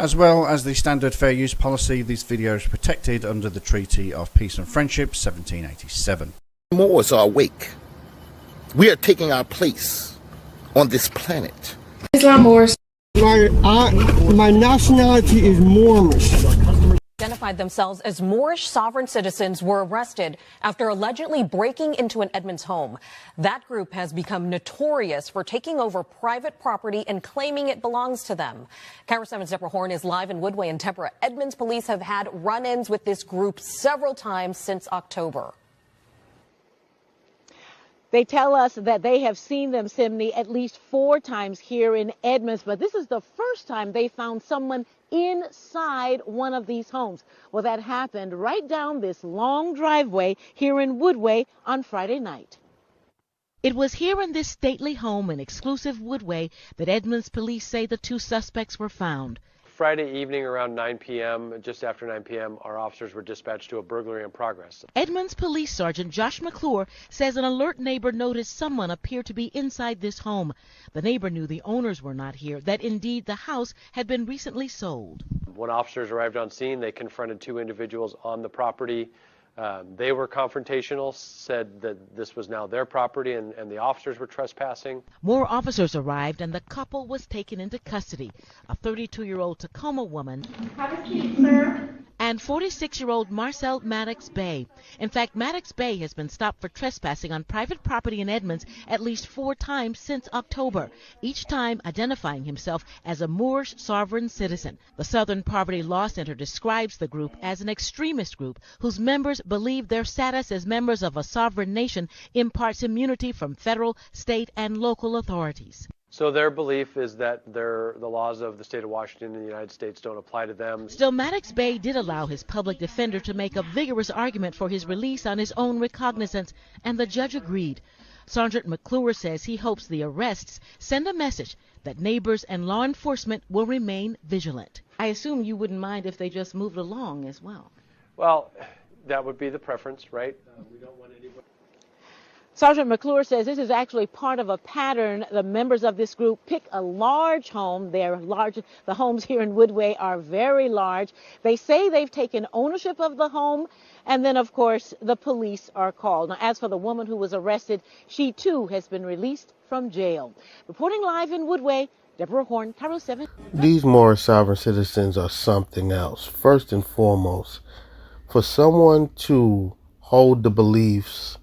As well as the standard fair use policy, these videos are protected under the Treaty of Peace and Friendship 1787. Moors are awake. We are taking our place on this planet. Islam Moors. My nationality is Moorish. Identified themselves as Moorish sovereign citizens were arrested after allegedly breaking into an Edmonds home. That group has become notorious for taking over private property and claiming it belongs to them. Cairo 7's Deborah Horn is live in Woodway and Deborah. Edmonds police have had run-ins with this group several times since October. They tell us that they have seen them, Simney, at least 4 times here in Edmonds, but this is the first time they found someone inside one of these homes. Well, that happened right down this long driveway here in Woodway on Friday night. It was here in this stately home in exclusive Woodway that Edmonds police say the 2 suspects were found. Friday evening around 9 p.m., just after 9 p.m., our officers were dispatched to a burglary in progress. Edmonds Police Sergeant Josh McClure says an alert neighbor noticed someone appeared to be inside this home. The neighbor knew the owners were not here, that indeed the house had been recently sold. When officers arrived on scene, they confronted 2 individuals on the property. They were confrontational, said that this was now their property and the officers were trespassing. More officers arrived and the couple was taken into custody. A 32-year-old Tacoma woman Have a seat, sir. and 46-year-old Marcel Maddox Bey. In fact, Maddox Bey has been stopped for trespassing on private property in Edmonds at least 4 times since October, each time identifying himself as a Moorish sovereign citizen. The Southern Poverty Law Center describes the group as an extremist group whose members believe their status as members of a sovereign nation imparts immunity from federal, state, and local authorities. So their belief is that the laws of the state of Washington and the United States don't apply to them. Still, Maddox Bey did allow his public defender to make a vigorous argument for his release on his own recognizance, and the judge agreed. Sergeant McClure says he hopes the arrests send a message that neighbors and law enforcement will remain vigilant. I assume you wouldn't mind if they just moved along as well. Well, that would be the preference, right? We don't want anybody. Sergeant McClure says this is actually part of a pattern. The members of this group pick a large home. They're large. The homes here in Woodway are very large. They say they've taken ownership of the home, and then, of course, the police are called. Now, as for the woman who was arrested, she, too, has been released from jail. Reporting live in Woodway, Deborah Horn, Cairo 7. These Moorish sovereign citizens are something else. First and foremost, for someone to hold the beliefs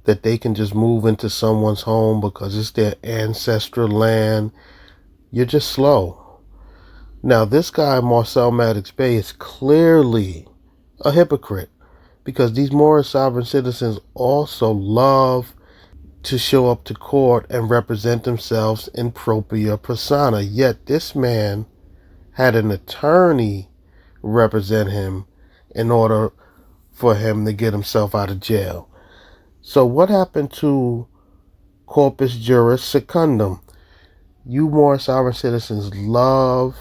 that they can just move into someone's home because it's their ancestral land, you're just slow. Now, this guy, Marcel Maddox Bey, is clearly a hypocrite because these Moorish sovereign citizens also love to show up to court and represent themselves in propria persona. Yet this man had an attorney represent him in order for him to get himself out of jail. So what happened to corpus juris secundum? You Moorish sovereign citizens love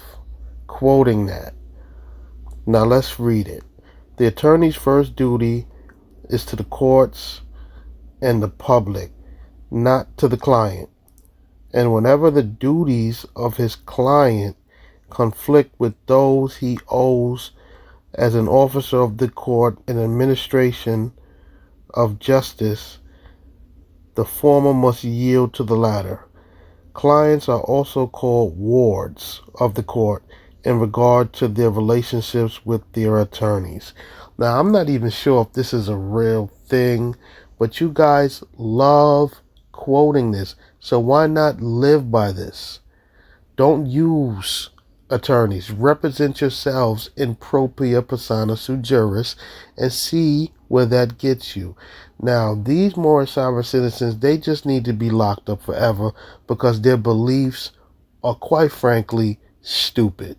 quoting that. Now let's read it. The attorney's first duty is to the courts and the public, not to the client. And whenever the duties of his client conflict with those he owes as an officer of the court and administration of justice, the former must yield to the latter. Clients are also called wards of the court in regard to their relationships with their attorneys. Now, I'm not even sure if this is a real thing, but you guys love quoting this, so why not live by this? Don't use attorneys. Represent yourselves in propria persona sui juris and see where that gets you. Now, these Moorish sovereign citizens, they just need to be locked up forever because their beliefs are, quite frankly, stupid.